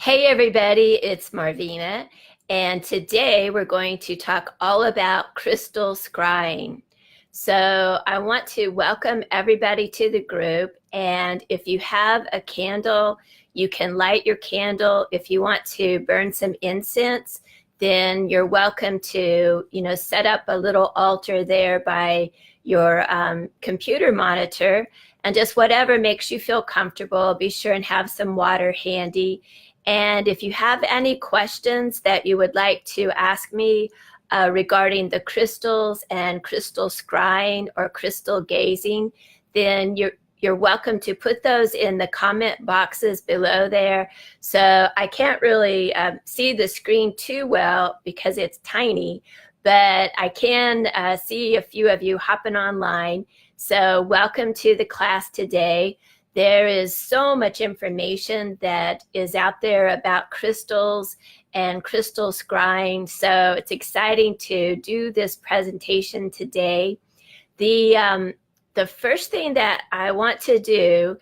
Hey everybody, it's Marvina, and today we're going to talk all about crystal scrying. So I want to welcome everybody to the group, and if you have a candle, you can light your candle. If you want to burn some incense, then you're welcome to, set up a little altar there by your computer monitor, and just whatever makes you feel comfortable. Be sure and have some water handy. And if you have any questions that you would like to ask me regarding the crystals and crystal scrying or crystal gazing, then you're welcome to put those in the comment boxes below there. So I can't really see the screen too well because it's tiny, but I can see a few of you hopping online. So welcome to the class today. There is so much information that is out there about crystals and crystal scrying. So it's exciting to do this presentation today. The first thing that I want to do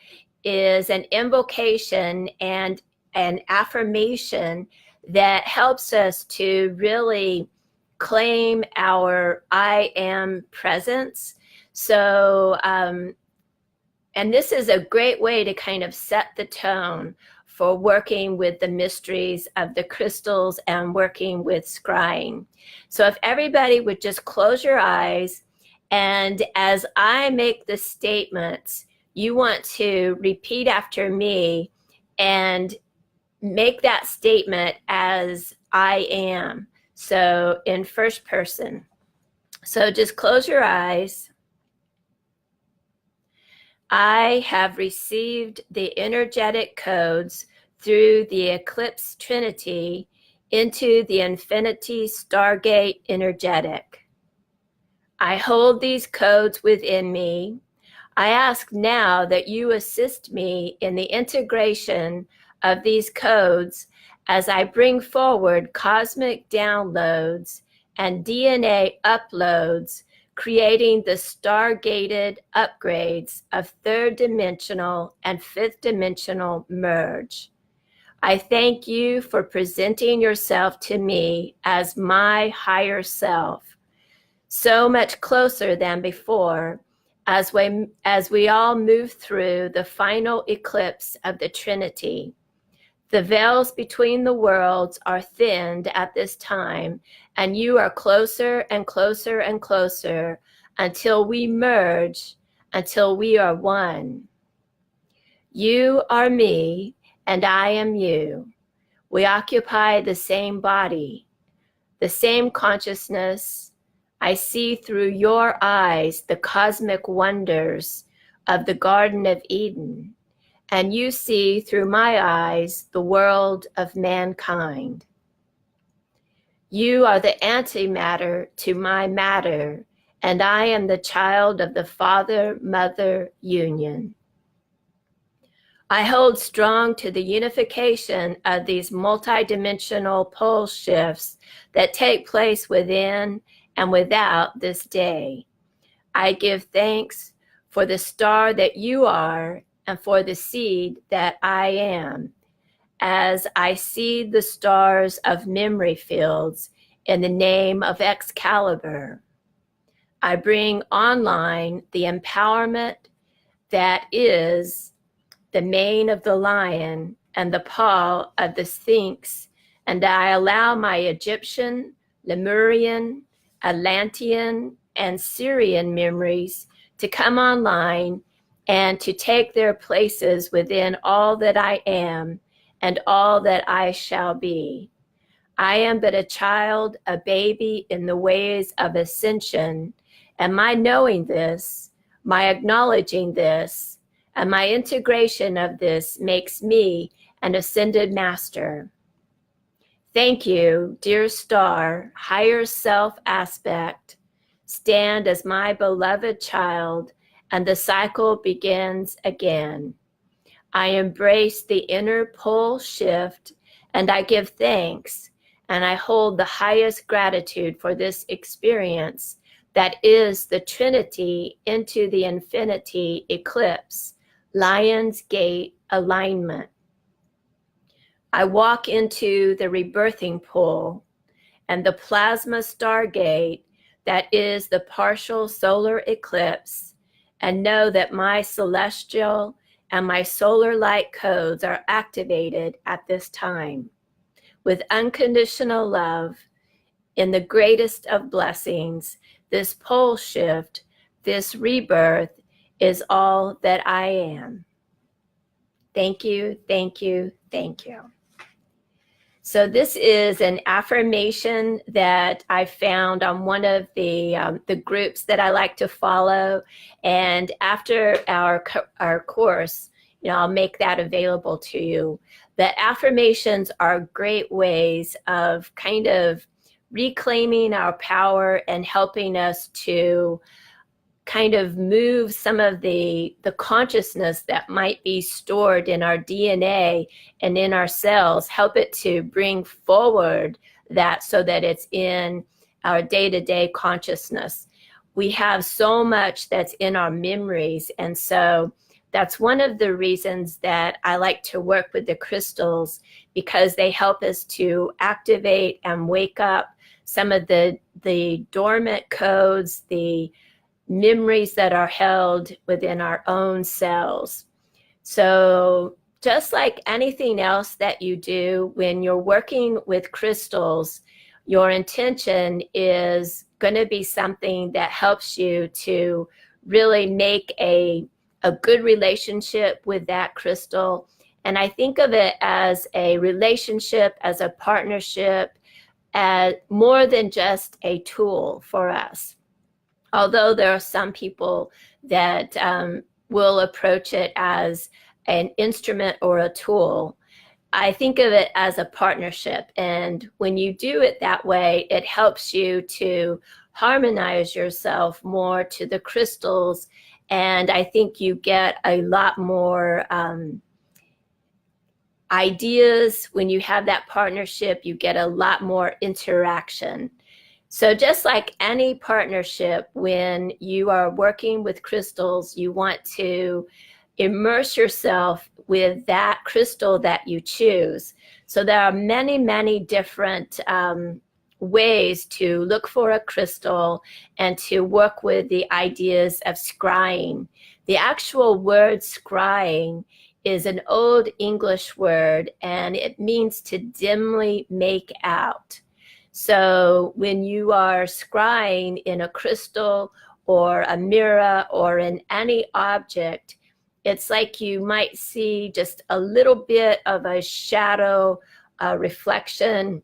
is an invocation and an affirmation that helps us to really claim our I am presence. So, and this is a great way to kind of set the tone for working with the mysteries of the crystals and working with scrying. So if everybody would just close your eyes, and as I make the statements, you want to repeat after me and make that statement as I am. So in first person. So just close your eyes. I have received the energetic codes through the Eclipse Trinity into the Infinity Stargate Energetic. I hold these codes within me. I ask now that you assist me in the integration of these codes as I bring forward cosmic downloads and DNA uploads, creating the star-gated upgrades of third dimensional and fifth dimensional merge. I thank you for presenting yourself to me as my higher self, so much closer than before as we all move through the final eclipse of the Trinity. The veils between the worlds are thinned at this time, and you are closer and closer and closer until we merge, until we are one. You are me, and I am you. We occupy the same body, the same consciousness. I see through your eyes the cosmic wonders of the Garden of Eden, and you see through my eyes the world of mankind. You are the antimatter to my matter, and I am the child of the Father-Mother union. I hold strong to the unification of these multidimensional pole shifts that take place within and without this day. I give thanks for the star that you are and for the seed that I am, as I seed the stars of memory fields in the name of Excalibur. I bring online the empowerment that is the mane of the lion and the paw of the sphinx, and I allow my Egyptian, Lemurian, Atlantean, and Syrian memories to come online and to take their places within all that I am and all that I shall be. I am but a child, a baby in the ways of ascension, and my knowing this, my acknowledging this, and my integration of this makes me an ascended master. Thank you, dear star, higher self aspect. Stand as my beloved child, and the cycle begins again. I embrace the inner pole shift, and I give thanks, and I hold the highest gratitude for this experience that is the Trinity into the infinity eclipse, Lion's Gate alignment. I walk into the rebirthing pool and the plasma stargate that is the partial solar eclipse, and know that my celestial and my solar light codes are activated at this time. With unconditional love, in the greatest of blessings, this pole shift, this rebirth is all that I am. Thank you, thank you, thank you. So this is an affirmation that I found on one of the groups that I like to follow. And after our course, I'll make that available to you. The affirmations are great ways of kind of reclaiming our power and helping us to kind of move some of the consciousness that might be stored in our DNA and in our cells, help it to bring forward that so that it's in our day-to-day consciousness. We have so much that's in our memories, and so that's one of the reasons that I like to work with the crystals, because they help us to activate and wake up some of the dormant codes, the memories that are held within our own cells. So just like anything else that you do, when you're working with crystals, your intention is going to be something that helps you to really make a good relationship with that crystal. And I think of it as a relationship, as a partnership, as more than just a tool for us. Although there are some people that will approach it as an instrument or a tool, I think of it as a partnership. And when you do it that way, it helps you to harmonize yourself more to the crystals. And I think you get a lot more ideas. When you have that partnership, you get a lot more interaction. So just like any partnership, when you are working with crystals, you want to immerse yourself with that crystal that you choose. So there are many, many different ways to look for a crystal and to work with the ideas of scrying. The actual word scrying is an old English word, and it means to dimly make out. So when you are scrying in a crystal or a mirror or in any object, it's like you might see just a little bit of a shadow, reflection.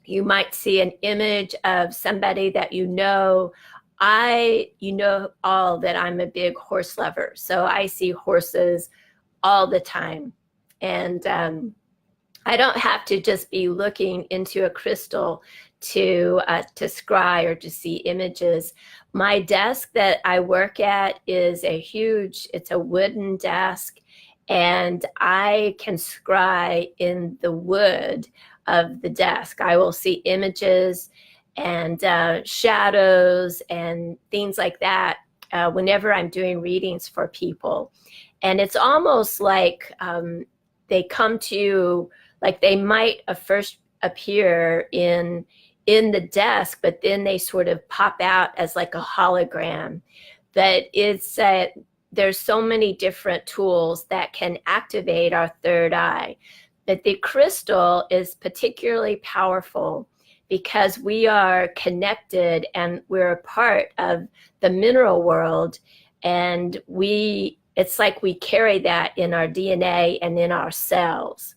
You might see an image of somebody that you know. You know all that I'm a big horse lover, so I see horses all the time. And I don't have to just be looking into a crystal to scry or to see images. My desk that I work at is it's a wooden desk, and I can scry in the wood of the desk. I will see images and shadows and things like that whenever I'm doing readings for people. And it's almost like they come to you, like they might first appear in the desk, but then they sort of pop out as like a hologram. That it's there's so many different tools that can activate our third eye. But the crystal is particularly powerful because we are connected and we're a part of the mineral world, and it's like we carry that in our DNA and in our cells.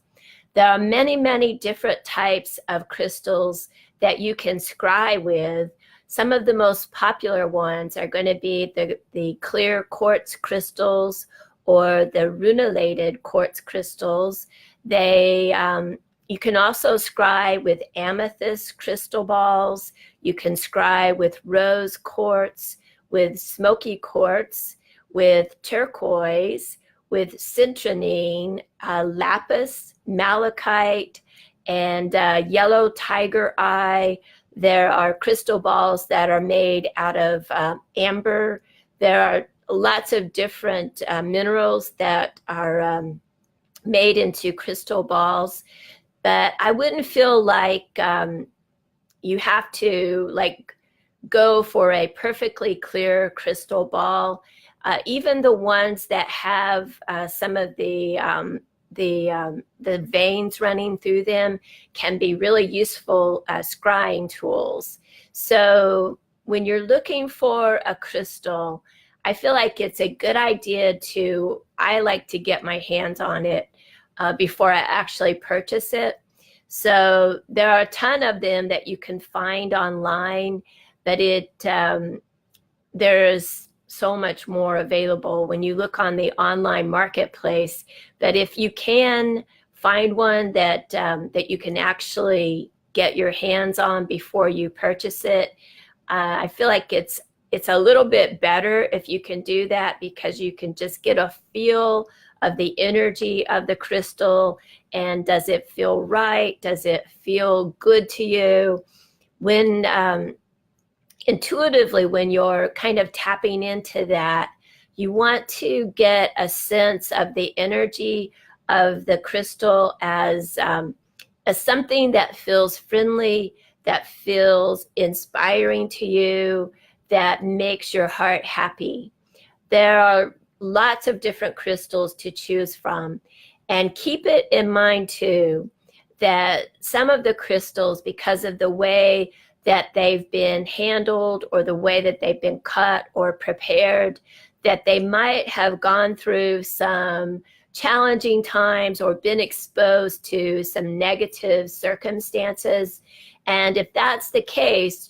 There are many, many different types of crystals that you can scry with. Some of the most popular ones are going to be the clear quartz crystals or the runulated quartz crystals. You can also scry with amethyst crystal balls. You can scry with rose quartz, with smoky quartz, with turquoise, with citrine, lapis, malachite, and yellow tiger eye. There are crystal balls that are made out of amber. There are lots of different minerals that are made into crystal balls. But I wouldn't feel like you have to like go for a perfectly clear crystal ball. Even the ones that have some of the veins running through them can be really useful scrying tools. So when you're looking for a crystal, I feel like it's a good idea I like to get my hands on it before I actually purchase it. So there are a ton of them that you can find online, but there's so much more available when you look on the online marketplace. But if you can find one that that you can actually get your hands on before you purchase it, I feel like it's a little bit better if you can do that, because you can just get a feel of the energy of the crystal, and does it feel right? Does it feel good to you? When intuitively, when you're kind of tapping into that, you want to get a sense of the energy of the crystal as something that feels friendly, that feels inspiring to you, that makes your heart happy. There are lots of different crystals to choose from. And keep it in mind too, that some of the crystals, because of the way that they've been handled or the way that they've been cut or prepared, that they might have gone through some challenging times or been exposed to some negative circumstances. And if that's the case,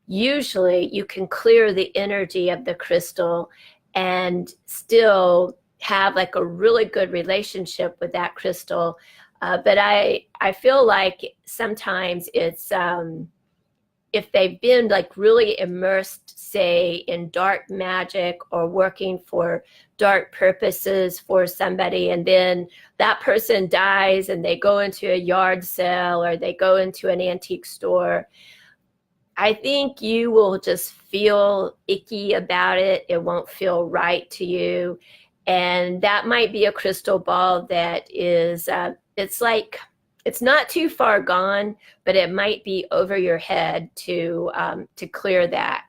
usually you can clear the energy of the crystal and still have like a really good relationship with that crystal. But I feel like sometimes it's if they've been like really immersed, say, in dark magic or working for dark purposes for somebody, and then that person dies and they go into a yard sale or they go into an antique store, I think you will just feel icky about it. It won't feel right to you. And that might be a crystal ball that is, it's not too far gone, but it might be over your head to clear that.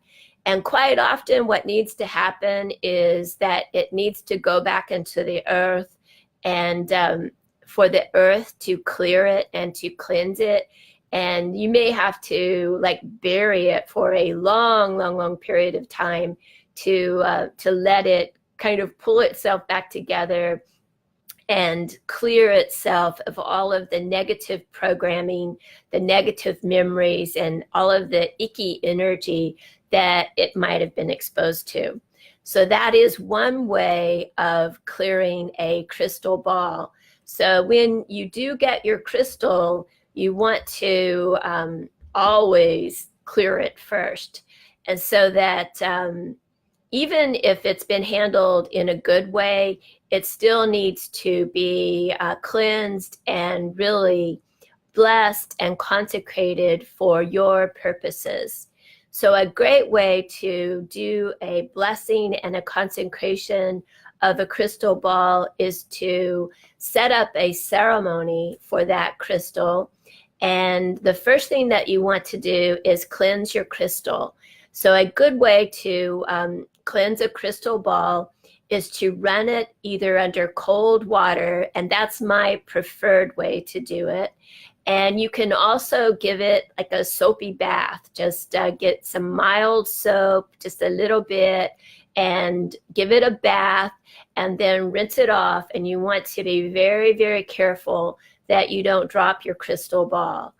And quite often what needs to happen is that it needs to go back into the earth, and for the earth to clear it and to cleanse it. And you may have to like bury it for a long period of time to let it kind of pull itself back together and clear itself of all of the negative programming, the negative memories, and all of the icky energy that it might have been exposed to. So that is one way of clearing a crystal ball. So when you do get your crystal, you want to always clear it first. And so that even if it's been handled in a good way, it still needs to be cleansed and really blessed and consecrated for your purposes. So a great way to do a blessing and a consecration of a crystal ball is to set up a ceremony for that crystal. And the first thing that you want to do is cleanse your crystal. So a good way to cleanse a crystal ball is to run it either under cold water, and that's my preferred way to do it. And you can also give it like a soapy bath. Just get some mild soap, just a little bit, and give it a bath, and then rinse it off. And you want to be very careful that you don't drop your crystal ball.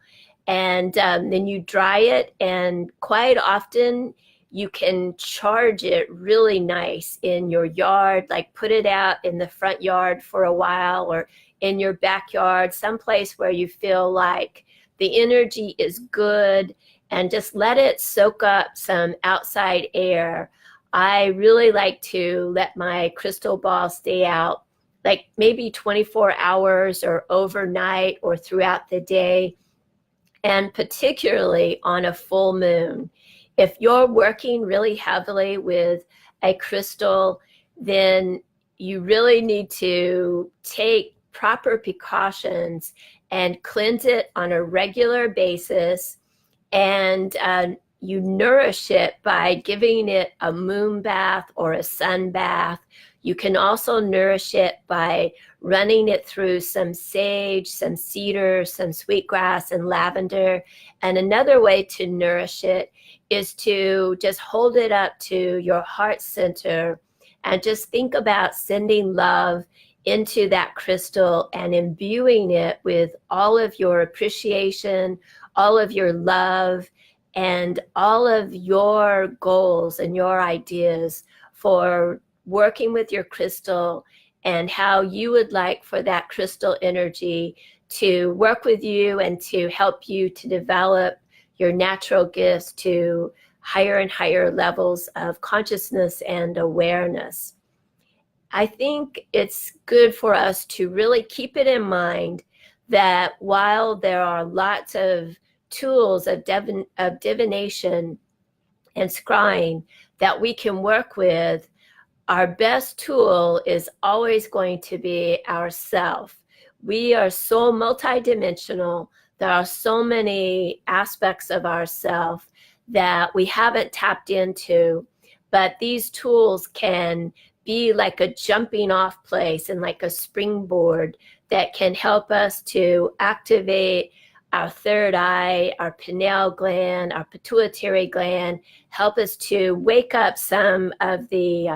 And then you dry it, and quite often you can charge it really nice in your yard, like put it out in the front yard for a while, or in your backyard, someplace where you feel like the energy is good, and just let it soak up some outside air. I really like to let my crystal ball stay out like maybe 24 hours or overnight or throughout the day, and particularly on a full moon. If you're working really heavily with a crystal, then you really need to take proper precautions and cleanse it on a regular basis. And you nourish it by giving it a moon bath or a sun bath. You can also nourish it by running it through some sage, some cedar, some sweetgrass, and lavender. And another way to nourish it is to just hold it up to your heart center and just think about sending love into that crystal and imbuing it with all of your appreciation, all of your love, and all of your goals and your ideas for working with your crystal, and how you would like for that crystal energy to work with you and to help you to develop your natural gifts to higher and higher levels of consciousness and awareness. I think it's good for us to really keep it in mind that while there are lots of tools of divination and scrying that we can work with, our best tool is always going to be ourself. We are so multidimensional. There are so many aspects of ourself that we haven't tapped into, but these tools can be like a jumping off place and like a springboard that can help us to activate our third eye, our pineal gland, our pituitary gland, help us to wake up some of the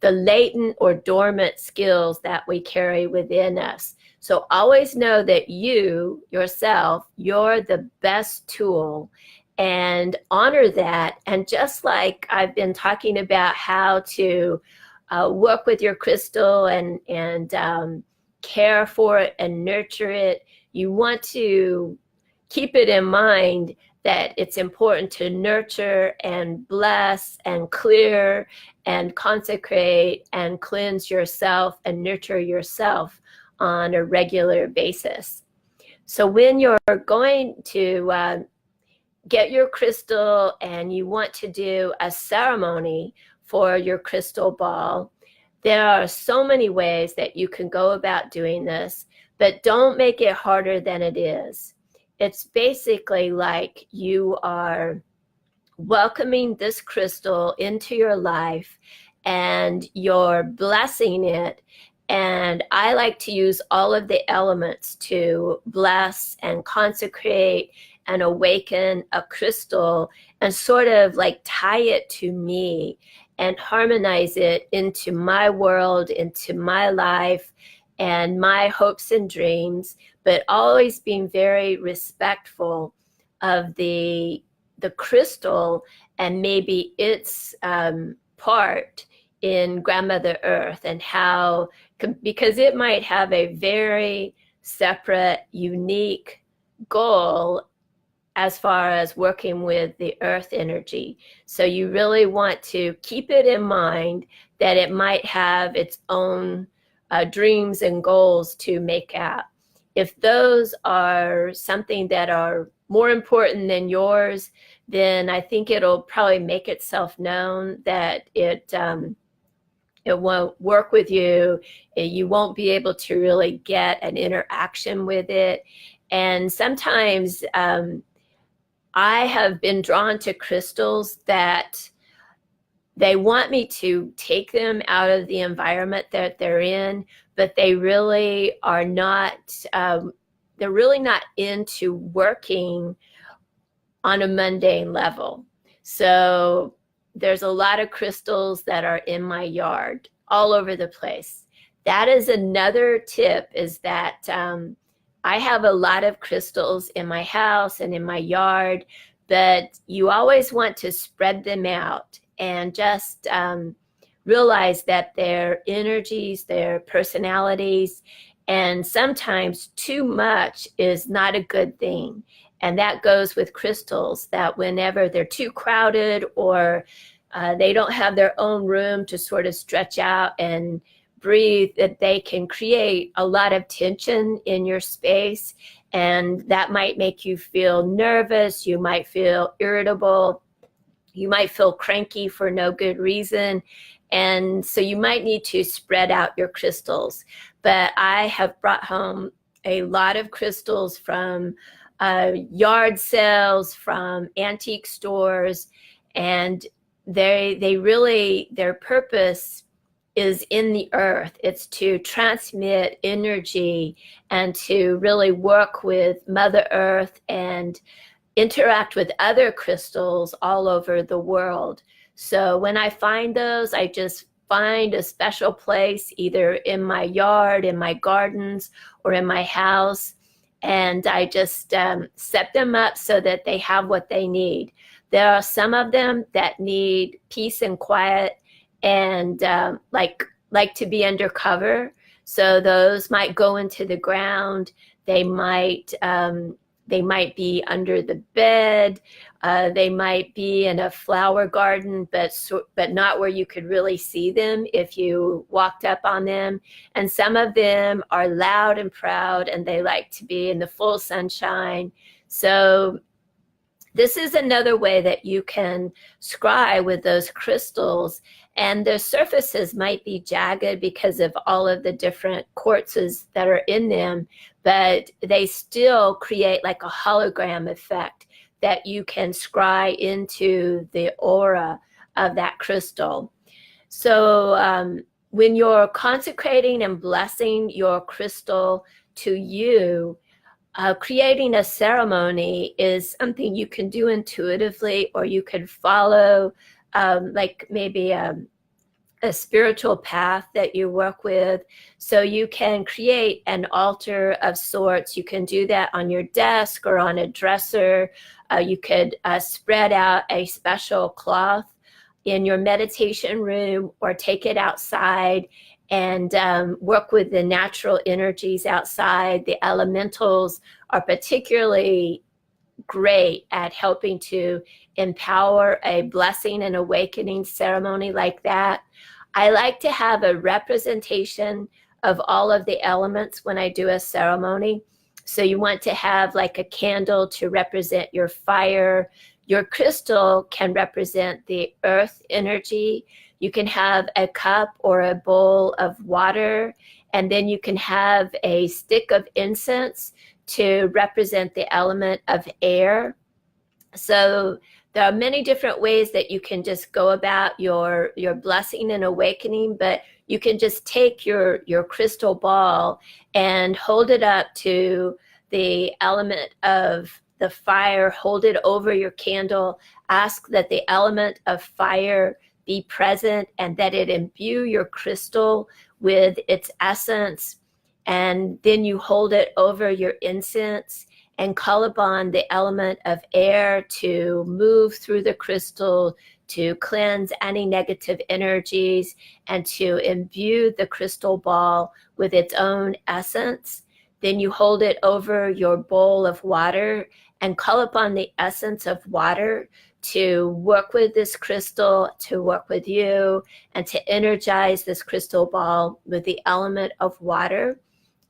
latent or dormant skills that we carry within us. So always know that you, yourself, you're the best tool, and honor that. And just like I've been talking about how to work with your crystal and care for it and nurture it, you want to keep it in mind that it's important to nurture and bless and clear and consecrate and cleanse yourself and nurture yourself on a regular basis. So when you're going to get your crystal and you want to do a ceremony for your crystal ball, there are so many ways that you can go about doing this, but don't make it harder than it is. It's basically like you are welcoming this crystal into your life and you're blessing it. And I like to use all of the elements to bless and consecrate and awaken a crystal and sort of like tie it to me and harmonize it into my world, into my life and my hopes and dreams, but always being very respectful of the crystal and maybe its part in Grandmother Earth, and how, because it might have a very separate, unique goal as far as working with the earth energy. So you really want to keep it in mind that it might have its own dreams and goals to make out. If those are something that are more important than yours, then I think it'll probably make itself known that it won't work with you. You won't be able to really get an interaction with it. And sometimes I have been drawn to crystals that they want me to take them out of the environment that they're in, but they really are not, they're really not into working on a mundane level. So there's a lot of crystals that are in my yard all over the place. That is another tip, is that I have a lot of crystals in my house and in my yard, but you always want to spread them out and just realize that their energies, their personalities, and sometimes too much is not a good thing. And that goes with crystals, that whenever they're too crowded or they don't have their own room to sort of stretch out and breathe, that they can create a lot of tension in your space. And that might make you feel nervous. You might feel irritable. You might feel cranky for no good reason. And so you might need to spread out your crystals. But I have brought home a lot of crystals from yard sales, from antique stores, and they really, their purpose is in the earth. It's to transmit energy and to really work with Mother Earth and interact with other crystals all over the world. So when I find those, I just find a special place, either in my yard, in my gardens, or in my house. And I just set them up so that they have what they need. There are some of them that need peace and quiet and like to be undercover. So those might go into the ground. They might be under the bed. They might be in a flower garden, but not where you could really see them if you walked up on them. And some of them are loud and proud, and they like to be in the full sunshine. So this is another way that you can scry with those crystals, and their surfaces might be jagged because of all of the different quartzes that are in them, but they still create like a hologram effect that you can scry into the aura of that crystal. So when you're consecrating and blessing your crystal to you, creating a ceremony is something you can do intuitively, or you could follow like maybe a spiritual path that you work with. So you can create an altar of sorts. You can do that on your desk or on a dresser. You could spread out a special cloth in your meditation room, or take it outside and work with the natural energies outside. The elementals are particularly great at helping to empower a blessing and awakening ceremony like that. I like to have a representation of all of the elements when I do a ceremony. So you want to have like a candle to represent your fire. Your crystal can represent the earth energy. You can have a cup or a bowl of water, and then you can have a stick of incense to represent the element of air. So there are many different ways that you can just go about your blessing and awakening, but you can just take your crystal ball and hold it up to the element of the fire, hold it over your candle, ask that the element of fire be present and that it imbue your crystal with its essence. And then you hold it over your incense and call upon the element of air to move through the crystal, to cleanse any negative energies, and to imbue the crystal ball with its own essence. Then you hold it over your bowl of water and call upon the essence of water to work with this crystal, to work with you, and to energize this crystal ball with the element of water.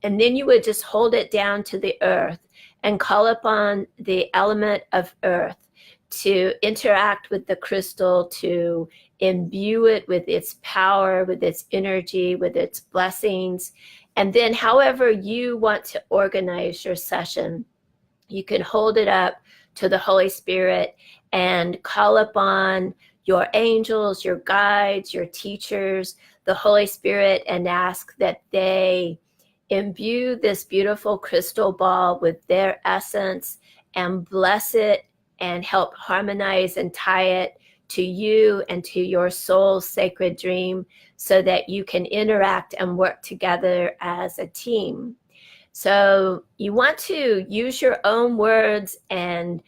And then you would just hold it down to the earth and call upon the element of earth to interact with the crystal, to imbue it with its power, with its energy, with its blessings. And then however you want to organize your session, you can hold it up to the Holy Spirit and call upon your angels, your guides, your teachers, the Holy Spirit, and ask that they imbue this beautiful crystal ball with their essence and bless it and help harmonize and tie it to you and to your soul's sacred dream, so that you can interact and work together as a team. So you want to use your own words and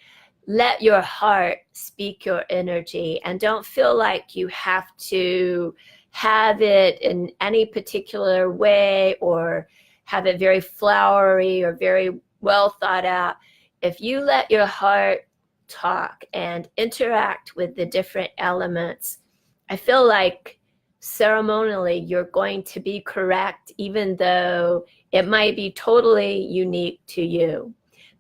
let your heart speak your energy, and don't feel like you have to have it in any particular way or have it very flowery or very well thought out. If you let your heart talk and interact with the different elements, I feel like ceremonially you're going to be correct, even though it might be totally unique to you.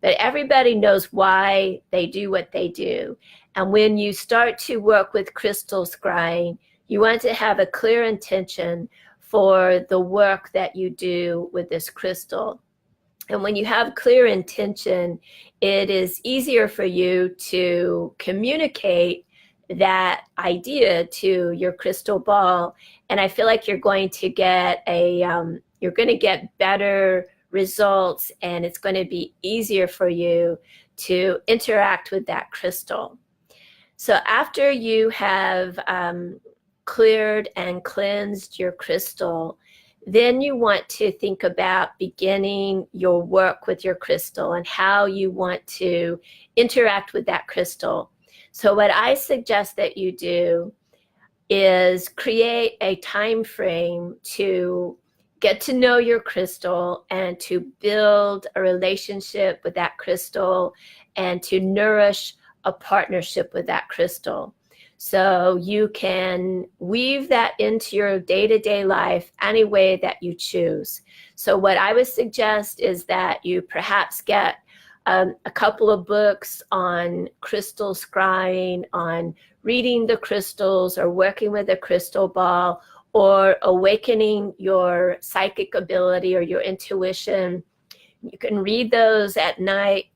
But everybody knows why they do what they do. And when you start to work with crystal scrying, You want to have a clear intention for the work that you do with this crystal. And when you have clear intention, it is easier for you to communicate that idea to your crystal ball. And I feel like you're going to get better results, and it's going to be easier for you to interact with that crystal. So after you have cleared and cleansed your crystal, then you want to think about beginning your work with your crystal and how you want to interact with that crystal. So what I suggest that you do is create a time frame to get to know your crystal and to build a relationship with that crystal and to nourish a partnership with that crystal. So you can weave that into your day-to-day life any way that you choose. So what I would suggest is that you perhaps get a couple of books on crystal scrying, on reading the crystals or working with a crystal ball, or awakening your psychic ability or your intuition. You can read those at night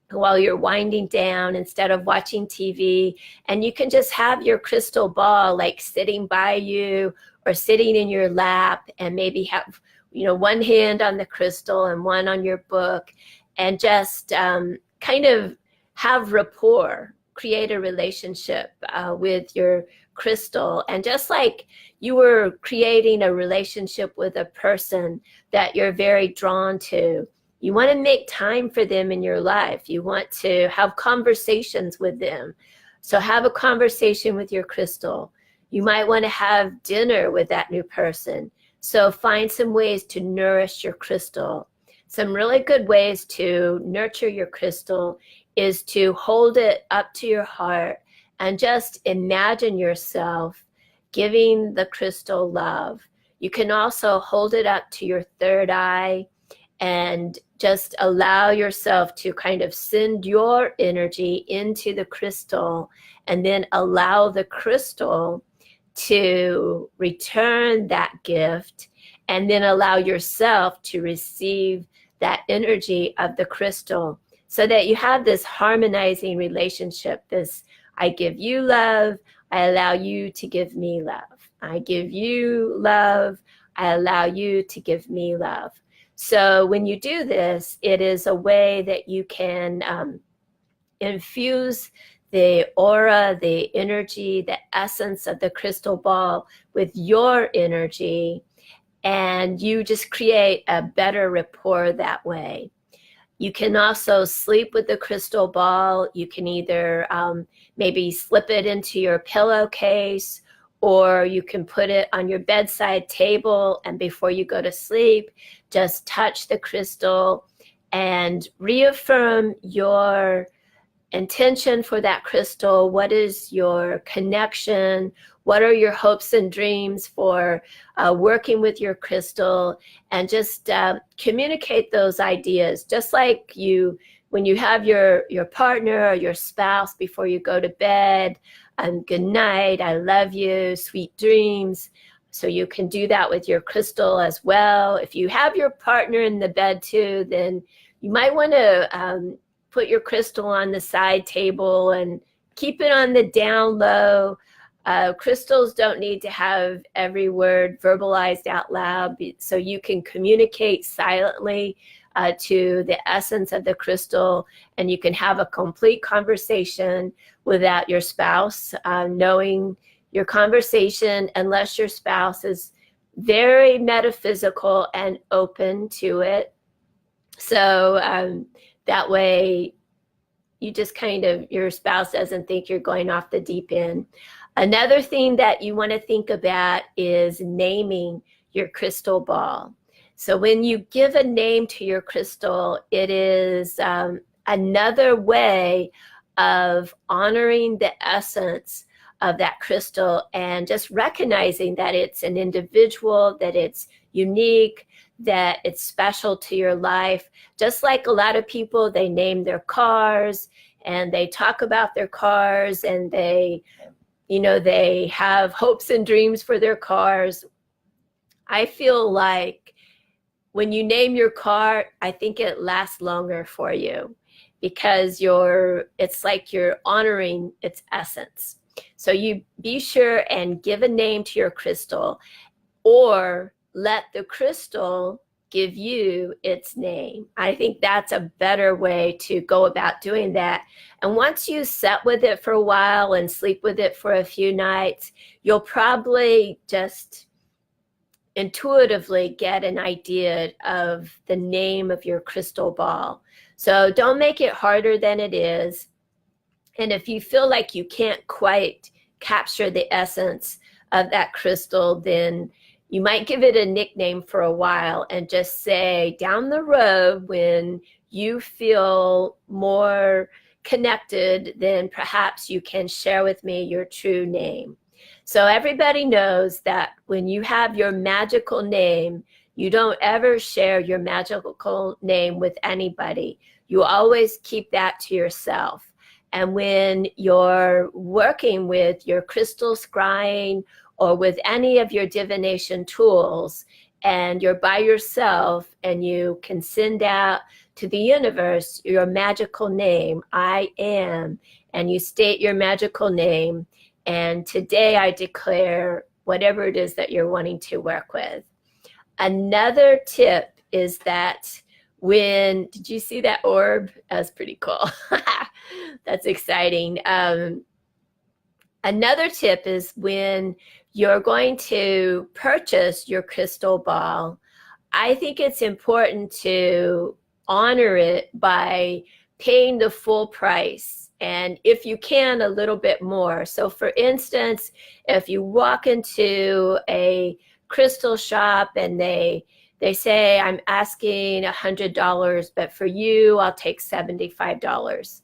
while you're winding down instead of watching TV, and you can just have your crystal ball like sitting by you or sitting in your lap, and maybe have one hand on the crystal and one on your book, and just kind of have rapport, create a relationship with your crystal. And just like you were creating a relationship with a person that you're very drawn to, you want to make time for them in your life. You want to have conversations with them. So have a conversation with your crystal. You might want to have dinner with that new person. So find some ways to nourish your crystal. Some really good ways to nurture your crystal is to hold it up to your heart and just imagine yourself giving the crystal love. You can also hold it up to your third eye and just allow yourself to kind of send your energy into the crystal, and then allow the crystal to return that gift, and then allow yourself to receive that energy of the crystal, so that you have this harmonizing relationship. This, I give you love, I allow you to give me love. I give you love, I allow you to give me love. So when you do this, it is a way that you can infuse the aura, the energy, the essence of the crystal ball with your energy, and you just create a better rapport that way. You can also sleep with the crystal ball. You can either maybe slip it into your pillowcase, or you can put it on your bedside table, and before you go to sleep, just touch the crystal and reaffirm your intention for that crystal. What is your connection? What are your hopes and dreams for working with your crystal? And just communicate those ideas. Just like when you have your partner or your spouse before you go to bed, good night, I love you, sweet dreams. So you can do that with your crystal as well. If you have your partner in the bed too, then you might want to put your crystal on the side table and keep it on the down low. Crystals don't need to have every word verbalized out loud, so you can communicate silently to the essence of the crystal, and you can have a complete conversation without your spouse knowing your conversation, unless your spouse is very metaphysical and open to it. So that way you just kind of, your spouse doesn't think you're going off the deep end. Another thing that you want to think about is naming your crystal ball. So when you give a name to your crystal, it is another way of honoring the essence of that crystal and just recognizing that it's an individual, that it's unique, that it's special to your life. Just like a lot of people, they name their cars and they talk about their cars and they they have hopes and dreams for their cars. I feel like when you name your car, I think it lasts longer for you because it's like you're honoring its essence. So you be sure and give a name to your crystal, or let the crystal give you its name. I think that's a better way to go about doing that. And once you sit with it for a while and sleep with it for a few nights, you'll probably just intuitively get an idea of the name of your crystal ball. So don't make it harder than it is. And if you feel like you can't quite capture the essence of that crystal, then you might give it a nickname for a while and just say down the road when you feel more connected, then perhaps you can share with me your true name. So everybody knows that when you have your magical name, you don't ever share your magical name with anybody. You always keep that to yourself. And when you're working with your crystal scrying or with any of your divination tools, and you're by yourself and you can send out to the universe your magical name, I am, and you state your magical name, and today I declare whatever it is that you're wanting to work with. Another tip is that did you see that orb? That's pretty cool. That's exciting. Another tip is when you're going to purchase your crystal ball, I think it's important to honor it by paying the full price. And if you can, a little bit more. So for instance, if you walk into a crystal shop and they say, I'm asking $100, but for you, I'll take $75.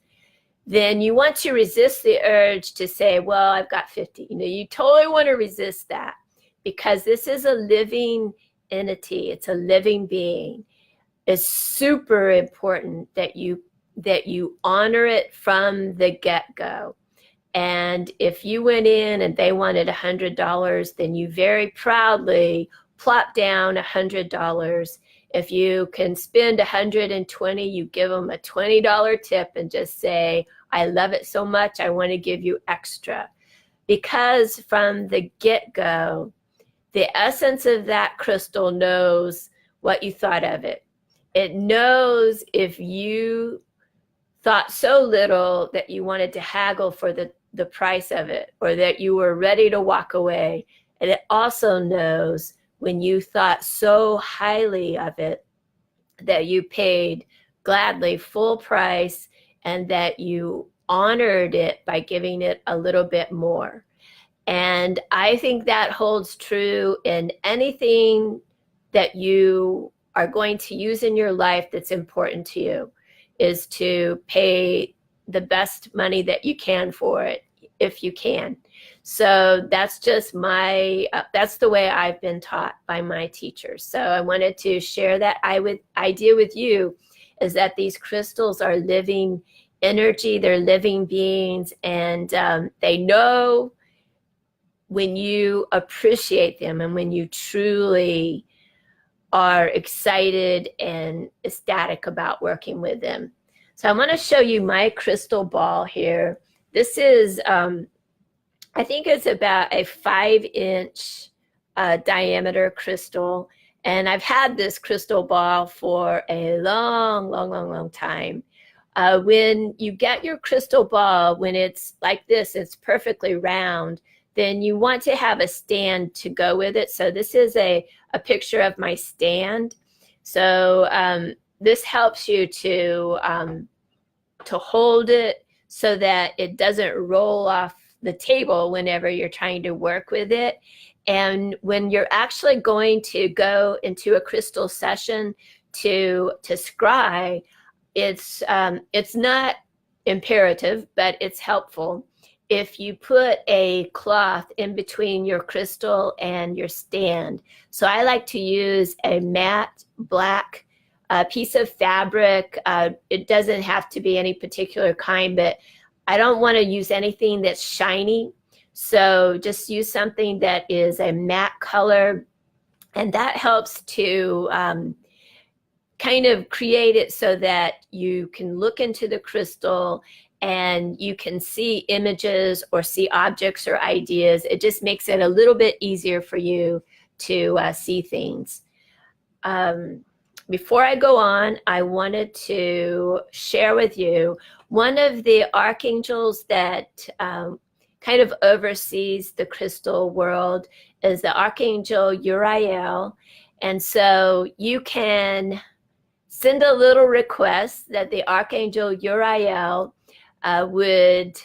Then you want to resist the urge to say, well, I've got 50. You totally want to resist that because this is a living entity. It's a living being. It's super important that you honor it from the get-go. And if you went in and they wanted $100, then you very proudly plop down $100. If you can spend $120, you give them a $20 tip and just say, I love it so much, I want to give you extra. Because from the get-go, the essence of that crystal knows what you thought of it. It knows if you thought so little that you wanted to haggle for the price of it, or that you were ready to walk away. And it also knows when you thought so highly of it that you paid gladly full price and that you honored it by giving it a little bit more. And I think that holds true in anything that you are going to use in your life that's important to you, is to pay the best money that you can for it, if you can. So that's just that's the way I've been taught by my teachers. So I wanted to share that idea with you, is that these crystals are living energy, they're living beings, and they know when you appreciate them and when you truly are excited and ecstatic about working with them. So I want to show you my crystal ball here. This is, I think it's about a 5-inch diameter crystal. And I've had this crystal ball for a long time. When you get your crystal ball, when it's like this, it's perfectly round, then you want to have a stand to go with it. So this is a picture of my stand. So this helps you to hold it so that it doesn't roll off the table whenever you're trying to work with it. And when you're actually going to go into a crystal session to scry, it's not imperative, but it's helpful if you put a cloth in between your crystal and your stand. So I like to use a matte black piece of fabric. It doesn't have to be any particular kind, but I don't want to use anything that's shiny. So just use something that is a matte color, and that helps to kind of create it so that you can look into the crystal and you can see images or see objects or ideas. It just makes it a little bit easier for you to see things. Before I go on, I wanted to share with you one of the archangels that kind of oversees the crystal world is the Archangel Uriel. And so you can send a little request that the Archangel Uriel would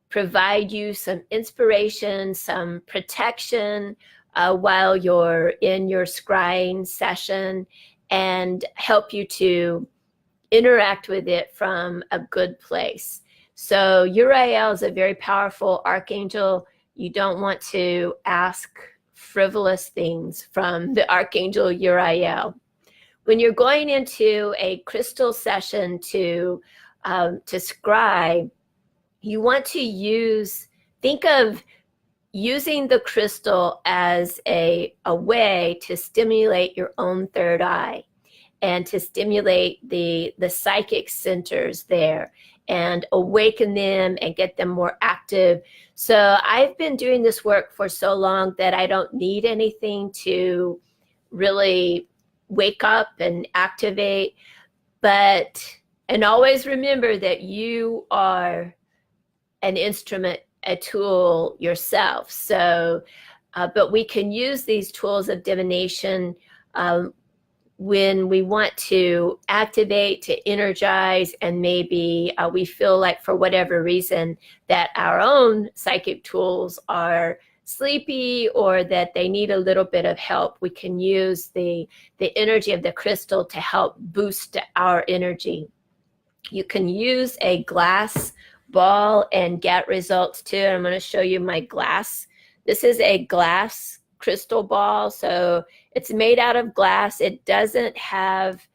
provide you some inspiration, some protection while you're in your scrying session, and help you to interact with it from a good place. So Uriel is a very powerful archangel. You don't want to ask frivolous things from the Archangel Uriel. When you're going into a crystal session to scry, you want to think of using the crystal as a way to stimulate your own third eye and to stimulate the psychic centers there and awaken them and get them more active. So I've been doing this work for so long that I don't need anything to really wake up and activate. And always remember that you are an instrument, a tool yourself. So, but we can use these tools of divination when we want to activate, to energize, and maybe we feel like for whatever reason that our own psychic tools are sleepy or that they need a little bit of help. We can use the energy of the crystal to help boost our energy. You can use a glass ball and get results too. I'm going to show you my glass. This is a glass crystal ball. So it's made out of glass. It doesn't have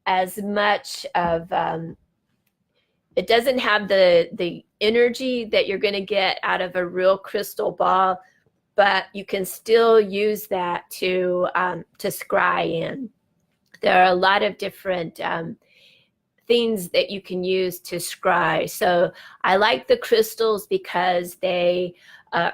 as much of, it doesn't have the energy that you're going to get out of a real crystal ball, but you can still use that to scry in. There are a lot of different things that you can use to scry. So I like the crystals because they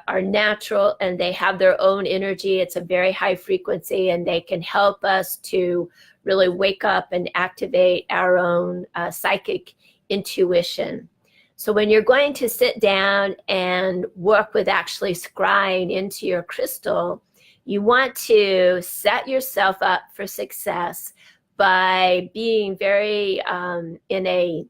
are natural and they have their own energy. It's a very high frequency and they can help us to really wake up and activate our own psychic intuition. So when you're going to sit down and work with actually scrying into your crystal, you want to set yourself up for success by being very in a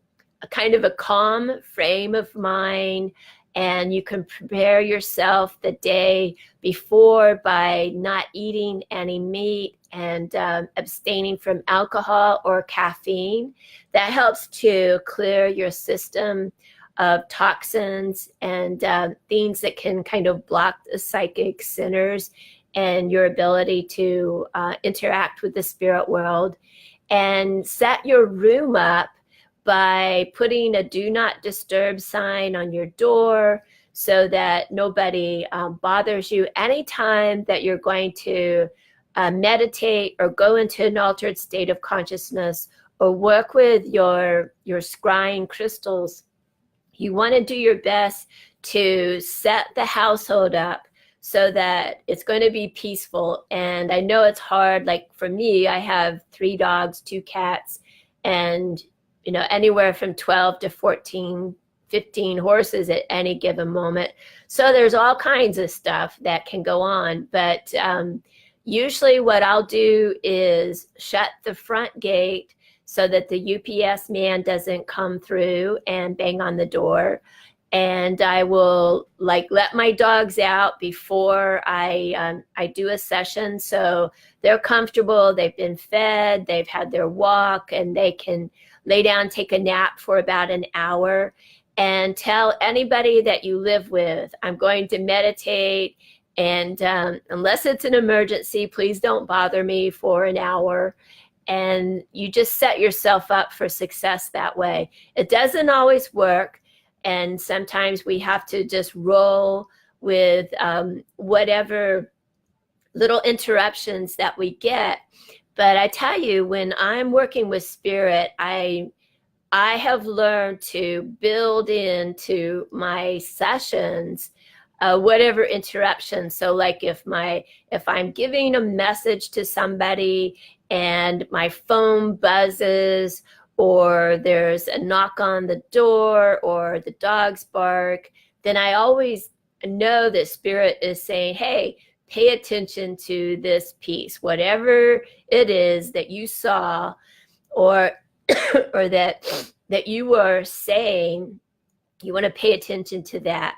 kind of a calm frame of mind. And you can prepare yourself the day before by not eating any meat and abstaining from alcohol or caffeine. That helps to clear your system of toxins and things that can kind of block the psychic centers and your ability to interact with the spirit world. And set your room up by putting a do not disturb sign on your door so that nobody bothers you. Anytime that you're going to meditate or go into an altered state of consciousness or work with your scrying crystals, you want to do your best to set the household up so that it's going to be peaceful. And I know it's hard. Like for me, I have 3 dogs, 2 cats, and anywhere from 12 to 14, 15 horses at any given moment. So there's all kinds of stuff that can go on. But usually what I'll do is shut the front gate so that the UPS man doesn't come through and bang on the door. And I will let my dogs out before I do a session. So they're comfortable, they've been fed, they've had their walk, and they can lay down, take a nap for about an hour. And tell anybody that you live with, I'm going to meditate, and unless it's an emergency, please don't bother me for an hour. And you just set yourself up for success that way. It doesn't always work. And sometimes we have to just roll with whatever little interruptions that we get. But I tell you, when I'm working with spirit, I have learned to build into my sessions whatever interruption. So like if I'm giving a message to somebody and my phone buzzes, or there's a knock on the door, or the dogs bark, then I always know that spirit is saying, hey, pay attention to this piece, whatever it is that you saw, or or that you were saying. You want to pay attention to that.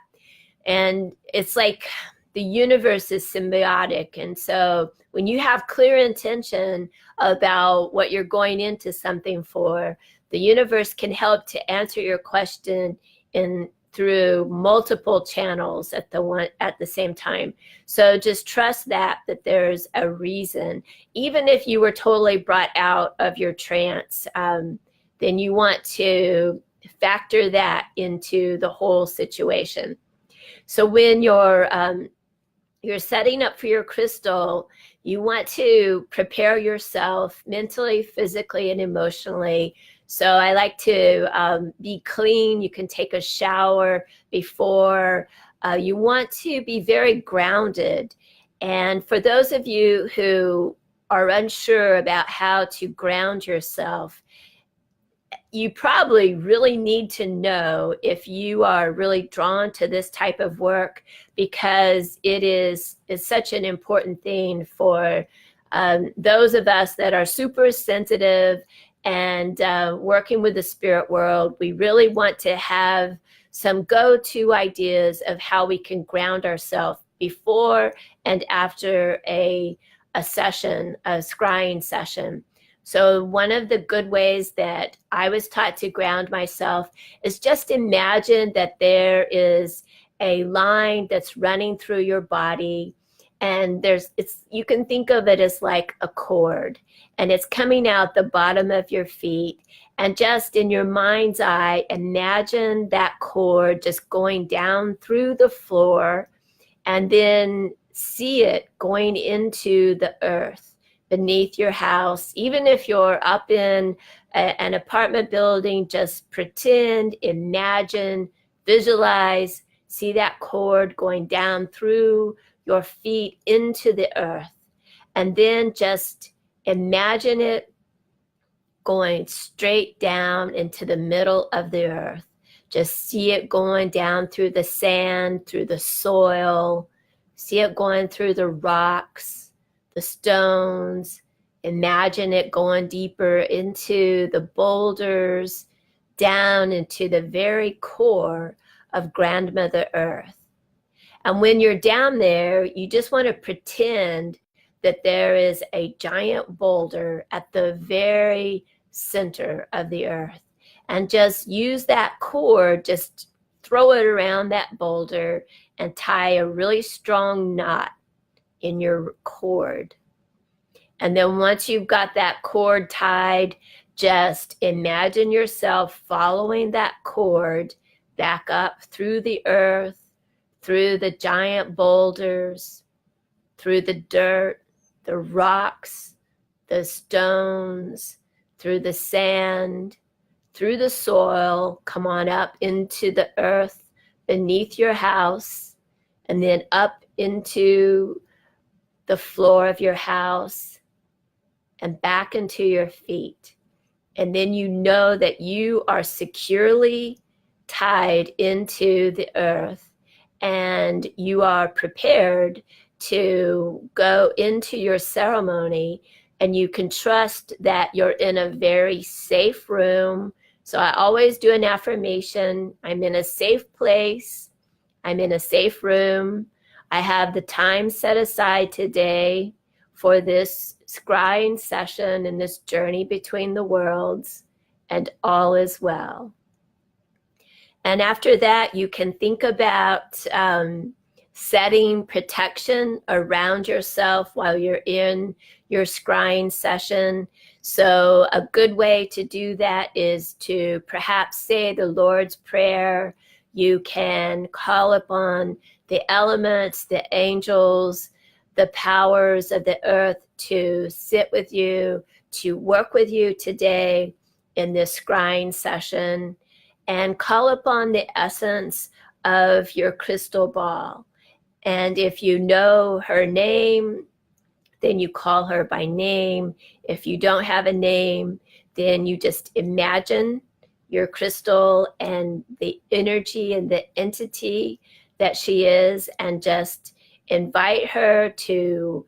And it's like the universe is symbiotic. And so when you have clear intention about what you're going into something for, the universe can help to answer your question in through multiple channels at the same time. So just trust that there's a reason. Even if you were totally brought out of your trance, then you want to factor that into the whole situation. So when you're setting up for your crystal, you want to prepare yourself mentally, physically, and emotionally. So I like to be clean. You can take a shower before. You want to be very grounded. And for those of you who are unsure about how to ground yourself, you probably really need to know if you are really drawn to this type of work, because it's such an important thing for those of us that are super sensitive and working with the spirit world. We really want to have some go-to ideas of how we can ground ourselves before and after a session, a scrying session. So one of the good ways that I was taught to ground myself is just imagine that there is a line that's running through your body, and you can think of it as like a cord, and it's coming out the bottom of your feet. And just in your mind's eye, imagine that cord just going down through the floor, and then see it going into the earth beneath your house. Even if you're up in an apartment building, just pretend, imagine, visualize, see that cord going down through your feet into the earth. And then just imagine it going straight down into the middle of the earth. Just see it going down through the sand, through the soil, see it going through the rocks, the stones. Imagine it going deeper into the boulders, down into the core core of Grandmother Earth. And when you're down there, you just want to pretend that there is a giant boulder at the very center of the earth. And just use that cord, just throw it around that boulder and tie a really strong knot in your cord. And then once you've got that cord tied, just imagine yourself following that cord back up through the earth, through the giant boulders, through the dirt, the rocks, the stones, through the sand, through the soil. Come on up into the earth beneath your house, and then up into the floor of your house and back into your feet. And then you know that you are securely tied into the earth, and you are prepared to go into your ceremony, and you can trust that you're in a very safe room. So I always do an affirmation. I'm in a safe place. I'm in a safe room. I have the time set aside today for this scrying session and this journey between the worlds, and all is well. And after that, you can think about setting protection around yourself while you're in your scrying session. So a good way to do that is to perhaps say the Lord's Prayer. You can call upon the elements, the angels, the powers of the earth to sit with you, to work with you today in this scrying session, and call upon the essence of your crystal ball. And if you know her name, then you call her by name. If you don't have a name, then you just imagine your crystal and the energy and the entity that she is, and just invite her to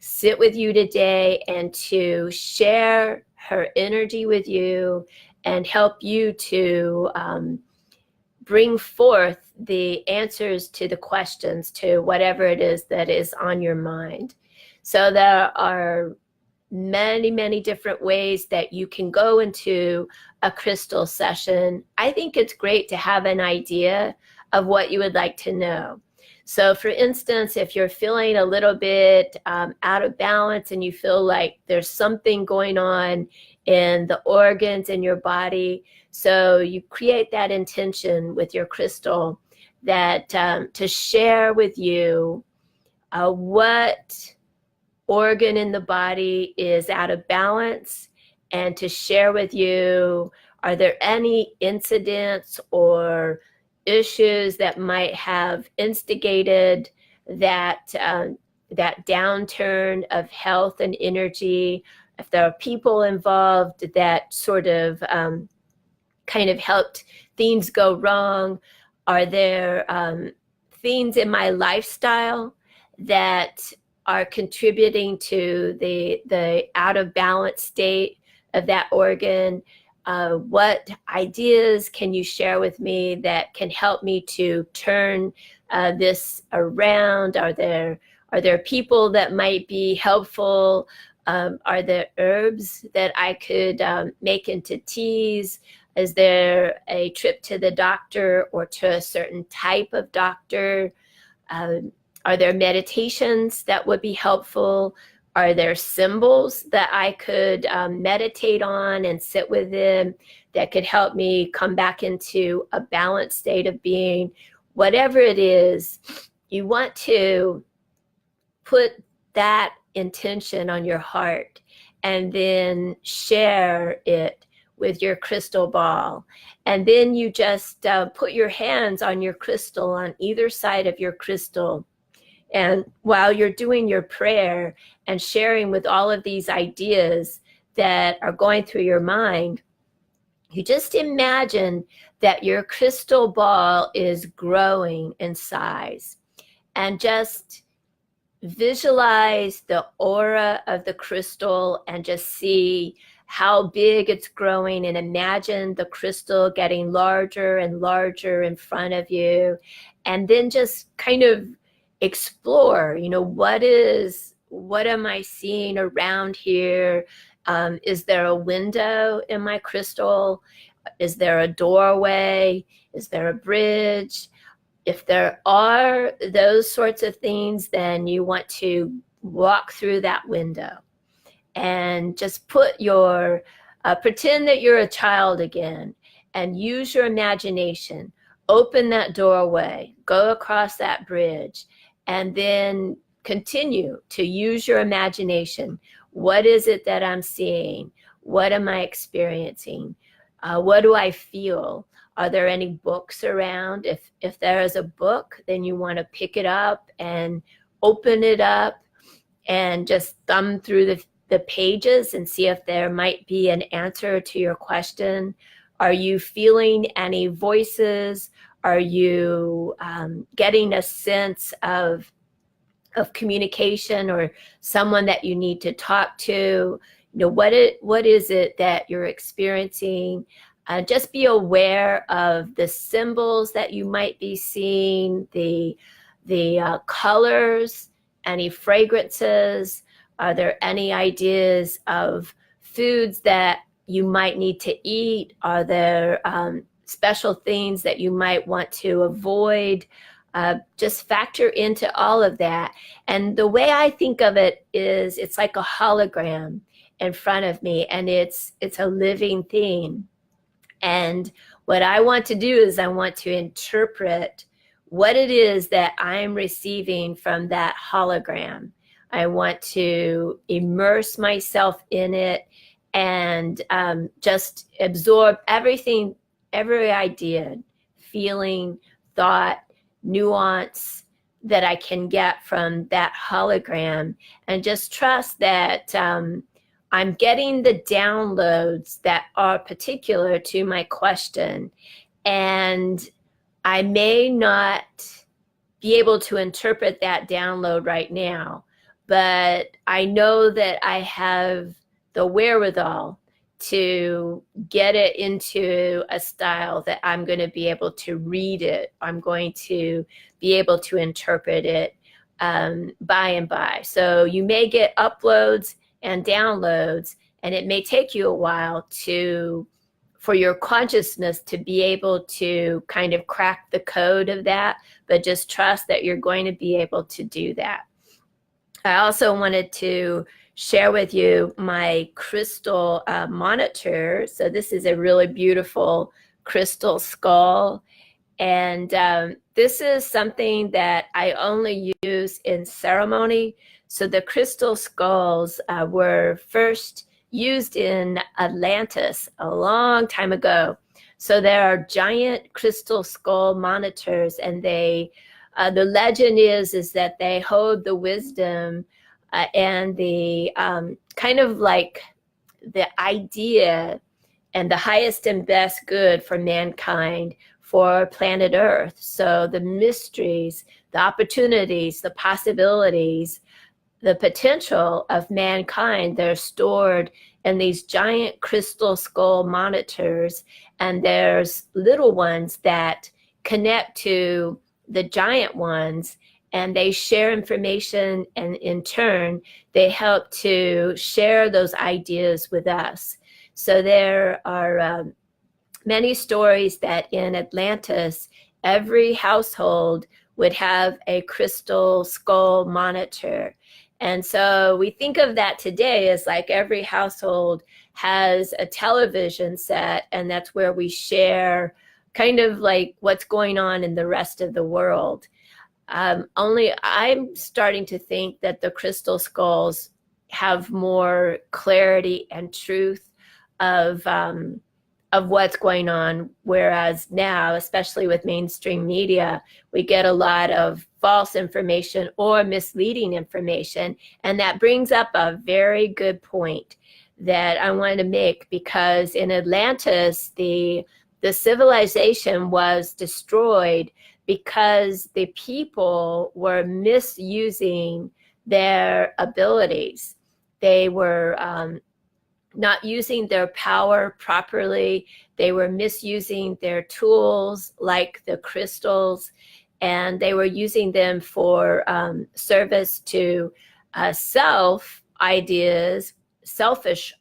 sit with you today and to share her energy with you and help you to bring forth the answers to the questions, to whatever it is that is on your mind. So there are many, many different ways that you can go into a crystal session. I think it's great to have an idea of what you would like to know. So for instance, if you're feeling a little bit out of balance and you feel like there's something going on in the organs in your body, so you create that intention with your crystal that to share with you what organ in the body is out of balance, and to share with you, are there any incidents or issues that might have instigated that that downturn of health and energy? If there are people involved that sort of kind of helped things go wrong, are there things in my lifestyle that are contributing to the out of balance state of that organ? What ideas can you share with me that can help me to turn this around? Are there people that might be helpful? Are there herbs that I could make into teas? Is there a trip to the doctor or to a certain type of doctor? Are there meditations that would be helpful? Are there symbols that I could meditate on and sit with them that could help me come back into a balanced state of being? Whatever it is, you want to put that intention on your heart and then share it with your crystal ball. And then you just put your hands on your crystal, on either side of your crystal. And while you're doing your prayer and sharing with all of these ideas that are going through your mind, you just imagine that your crystal ball is growing in size, and just visualize the aura of the crystal and just see how big it's growing, and imagine the crystal getting larger and larger in front of you. And then just kind of explore, what am I seeing around here? Is there a window in my crystal? Is there a doorway? Is there a bridge? If there are those sorts of things, then you want to walk through that window and just put your, pretend that you're a child again and use your imagination. Open that doorway, go across that bridge, and then continue to use your imagination. What is it that I'm seeing? What am I experiencing? What do I feel? Are there any books around? If there is a book, then you want to pick it up and open it up and just thumb through the pages and see if there might be an answer to your question. Are you feeling any voices? Are you getting a sense of communication or someone that you need to talk to? What is it that you're experiencing? Just be aware of the symbols that you might be seeing, the colors, any fragrances. Are there any ideas of foods that you might need to eat? Are there special things that you might want to avoid? Just factor into all of that. And the way I think of it is, it's like a hologram in front of me, and it's a living thing. And what I want to do is I want to interpret what it is that I'm receiving from that hologram. I want to immerse myself in it and just absorb everything, every idea, feeling, thought, nuance that I can get from that hologram, and just trust that I'm getting the downloads that are particular to my question. And I may not be able to interpret that download right now, but I know that I have the wherewithal to get it into a style that I'm going to be able to read it. I'm going to be able to interpret it by and by. So you may get uploads and downloads, and it may take you a while for your consciousness to be able to kind of crack the code of that, but just trust that you're going to be able to do that. I also wanted to share with you my crystal monitor. So this is a really beautiful crystal skull. And this is something that I only use in ceremony. So the crystal skulls were first used in Atlantis a long time ago. So there are giant crystal skull monitors, and the legend is that they hold the wisdom and the kind of like the idea and the highest and best good for mankind, for planet Earth. So the mysteries, the opportunities, the possibilities, the potential of mankind, they're stored in these giant crystal skull monitors. And there's little ones that connect to the giant ones, and they share information, and in turn, they help to share those ideas with us. So there are many stories that in Atlantis, every household would have a crystal skull monitor. And so we think of that today as like every household has a television set, and that's where we share kind of like what's going on in the rest of the world. Only I'm starting to think that the crystal skulls have more clarity and truth of what's going on, whereas now, especially with mainstream media, we get a lot of false information or misleading information. And that brings up a very good point that I wanted to make, because in Atlantis, the civilization was destroyed because the people were misusing their abilities. They were not using their power properly. They were misusing their tools like the crystals, and they were using them for service to selfish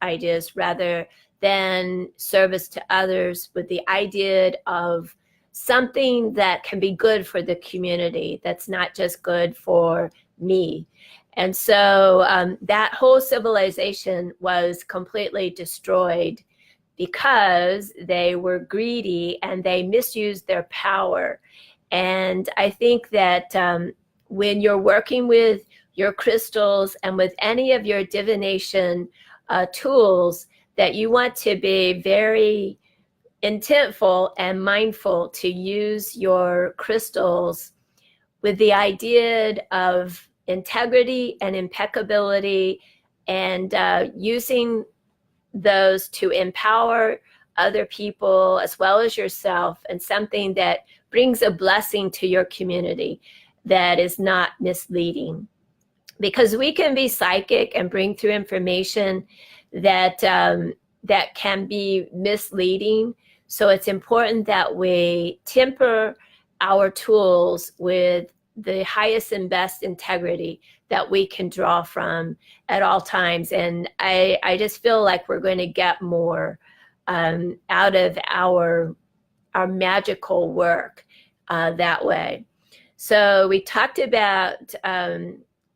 ideas rather than service to others, with the idea of something that can be good for the community, that's not just good for me. And so that whole civilization was completely destroyed because they were greedy and they misused their power. And I think that when you're working with your crystals and with any of your divination tools, that you want to be very intentful and mindful to use your crystals with the idea of integrity and impeccability, and using those to empower other people as well as yourself, and something that brings a blessing to your community that is not misleading. Because we can be psychic and bring through information that that can be misleading. So it's important that we temper our tools with the highest and best integrity that we can draw from at all times. And I just feel like we're going to get more out of our magical work that way. So we talked about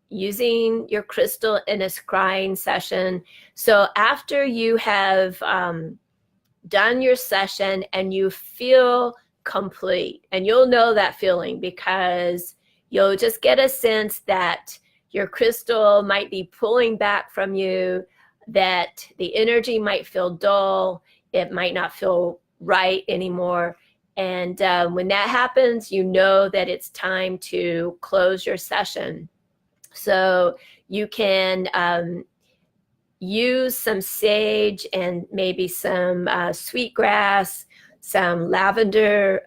using your crystal in a scrying session. So after you have done your session and you feel complete. And you'll know that feeling because you'll just get a sense that your crystal might be pulling back from you, that the energy might feel dull, it might not feel right anymore. And when that happens, you know that it's time to close your session. So you can use some sage and maybe some sweetgrass, some lavender,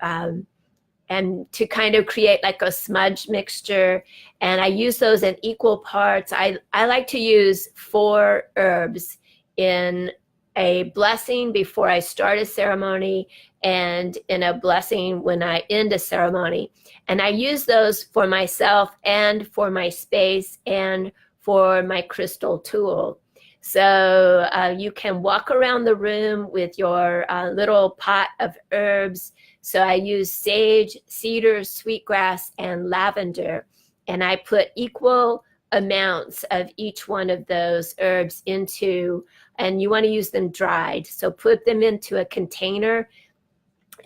and to kind of create like a smudge mixture. And I use those in equal parts. I like to use 4 herbs in a blessing before I start a ceremony and in a blessing when I end a ceremony. And I use those for myself and for my space and for my crystal tool. So you can walk around the room with your little pot of herbs. So I use sage, cedar, sweetgrass, and lavender. And I put equal amounts of each one of those herbs into, and you want to use them dried. So put them into a container.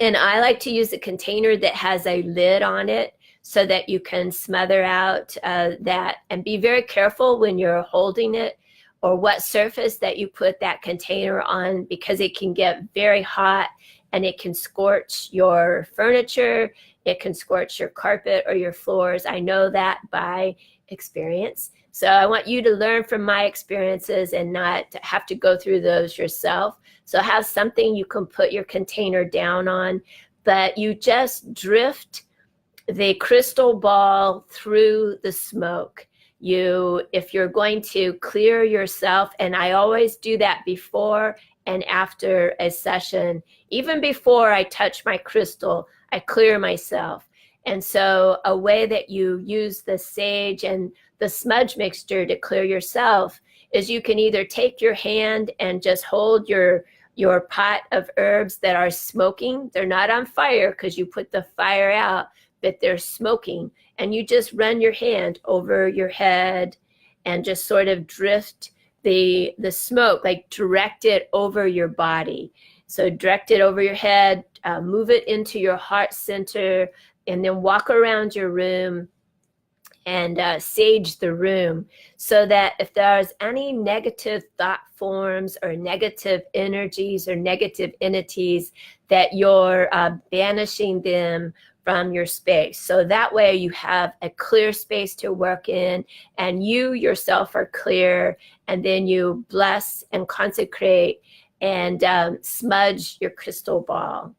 And I like to use a container that has a lid on it so that you can smother out that, and be very careful when you're holding it or what surface that you put that container on, because it can get very hot and it can scorch your furniture, it can scorch your carpet or your floors. I know that by experience. So I want you to learn from my experiences and not have to go through those yourself. So have something you can put your container down on, but you just drift the crystal ball through the smoke. If you're going to clear yourself, and I always do that before and after a session, even before I touch my crystal, I clear myself. And so a way that you use the sage and the smudge mixture to clear yourself is you can either take your hand and just hold your pot of herbs that are smoking. They're not on fire because you put the fire out, but they're smoking. And you just run your hand over your head and just sort of drift the smoke, like direct it over your body. So direct it over your head, move it into your heart center, and then walk around your room and sage the room, so that if there's any negative thought forms or negative energies or negative entities, that you're banishing them from your space. So that way you have a clear space to work in, and you yourself are clear, and then you bless and consecrate and smudge your crystal ball.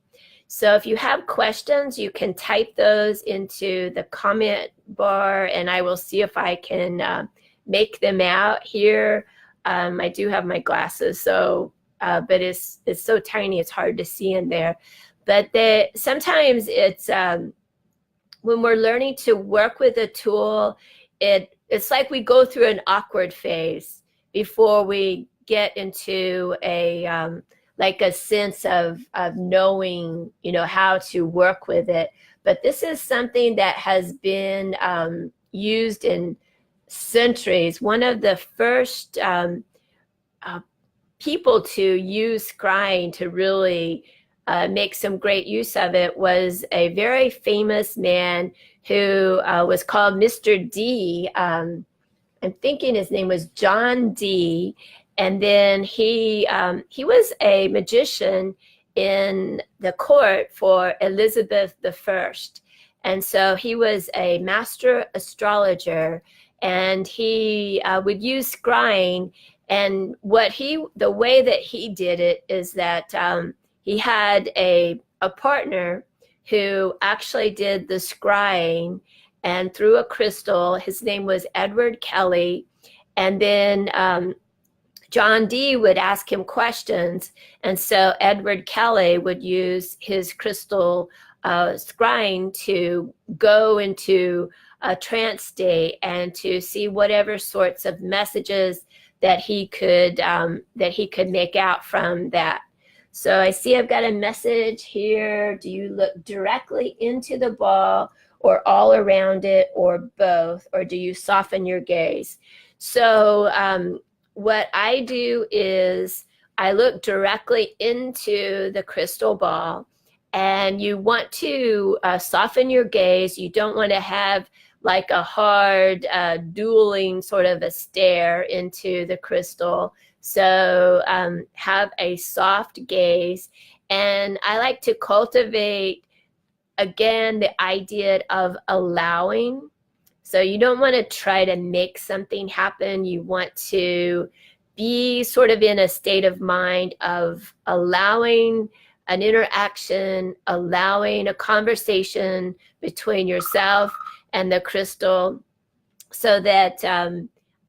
So if you have questions, you can type those into the comment bar, and I will see if I can make them out here. I do have my glasses, so but it's so tiny, it's hard to see in there. But sometimes it's when we're learning to work with a tool, it's like we go through an awkward phase before we get into a like a sense of knowing, how to work with it. But this is something that has been used in centuries. One of the first people to use scrying to really make some great use of it was a very famous man who was called Mr. D. I'm thinking his name was John D. And then he was a magician in the court for Elizabeth I. And so he was a master astrologer, and he would use scrying. And the way that he did it is that he had a partner who actually did the scrying, and through a crystal. His name was Edward Kelly. And then John D. would ask him questions. And so Edward Kelly would use his crystal scrying to go into a trance state and to see whatever sorts of messages that he could make out from that. So I see I've got a message here. Do you look directly into the ball or all around it, or both, or do you soften your gaze? So what I do is I look directly into the crystal ball, and you want to soften your gaze. You don't want to have like a hard, dueling sort of a stare into the crystal. So have a soft gaze. And I like to cultivate, again, the idea of allowing. So you don't want to try to make something happen. You want to be sort of in a state of mind of allowing an interaction, allowing a conversation between yourself and the crystal, so that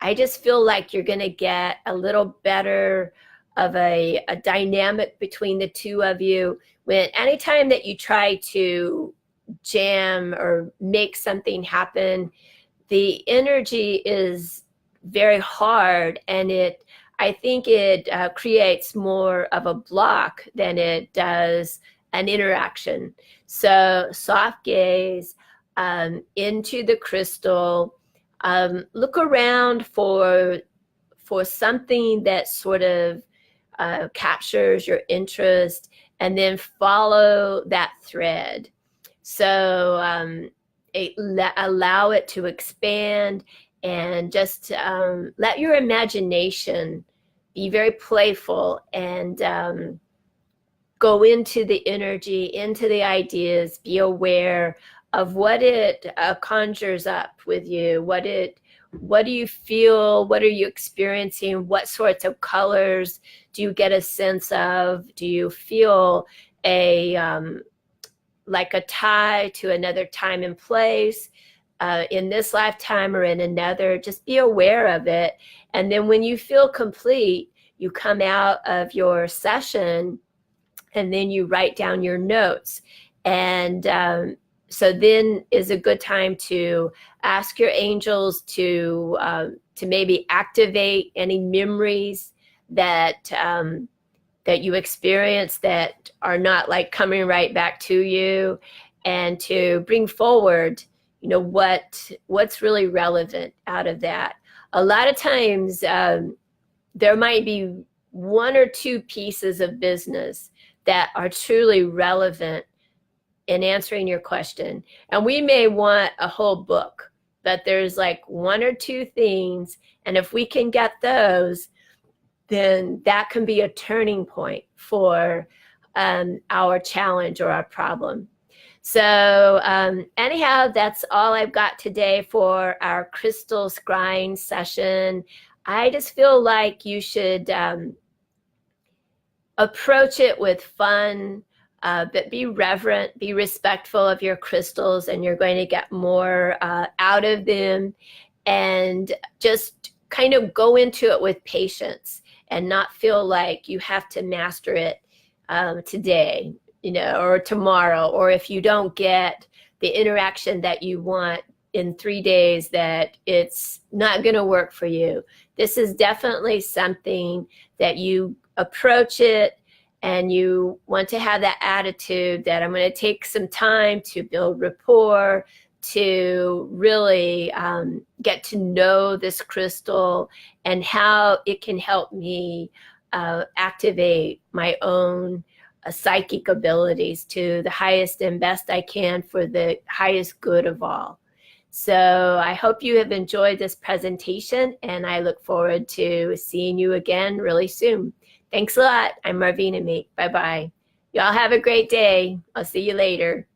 I just feel like you're going to get a little better of a dynamic between the two of you. When anytime that you try to jam or make something happen, the energy is very hard, and I think it creates more of a block than it does an interaction. So soft gaze into the crystal. Look around for something that sort of captures your interest, and then follow that thread. So allow it to expand, and just let your imagination be very playful, and go into the energy, into the ideas, be aware of what it conjures up with you, what do you feel, what are you experiencing, what sorts of colors do you get a sense of, do you feel a like a tie to another time and place, in this lifetime or in another. Just be aware of it. And then when you feel complete, you come out of your session, and then you write down your notes. And so then is a good time to ask your angels to maybe activate any memories that that you experience that are not like coming right back to you, and to bring forward, what's really relevant out of that. A lot of times there might be one or two pieces of business that are truly relevant in answering your question. And we may want a whole book, but there's like one or two things. And if we can get those, then that can be a turning point for our challenge or our problem. So anyhow, that's all I've got today for our crystal scrying session. I just feel like you should approach it with fun, but be reverent, be respectful of your crystals, and you're going to get more out of them. And just kind of go into it with patience, and not feel like you have to master it today, or tomorrow, or if you don't get the interaction that you want in 3 days, that it's not going to work for you. This is definitely something that you approach it, and you want to have that attitude that I'm going to take some time to build rapport, to really get to know this crystal and how it can help me activate my own psychic abilities to the highest and best I can for the highest good of all. So I hope you have enjoyed this presentation, and I look forward to seeing you again really soon. Thanks a lot. I'm Marvina Meek. Bye-bye. Y'all have a great day. I'll see you later.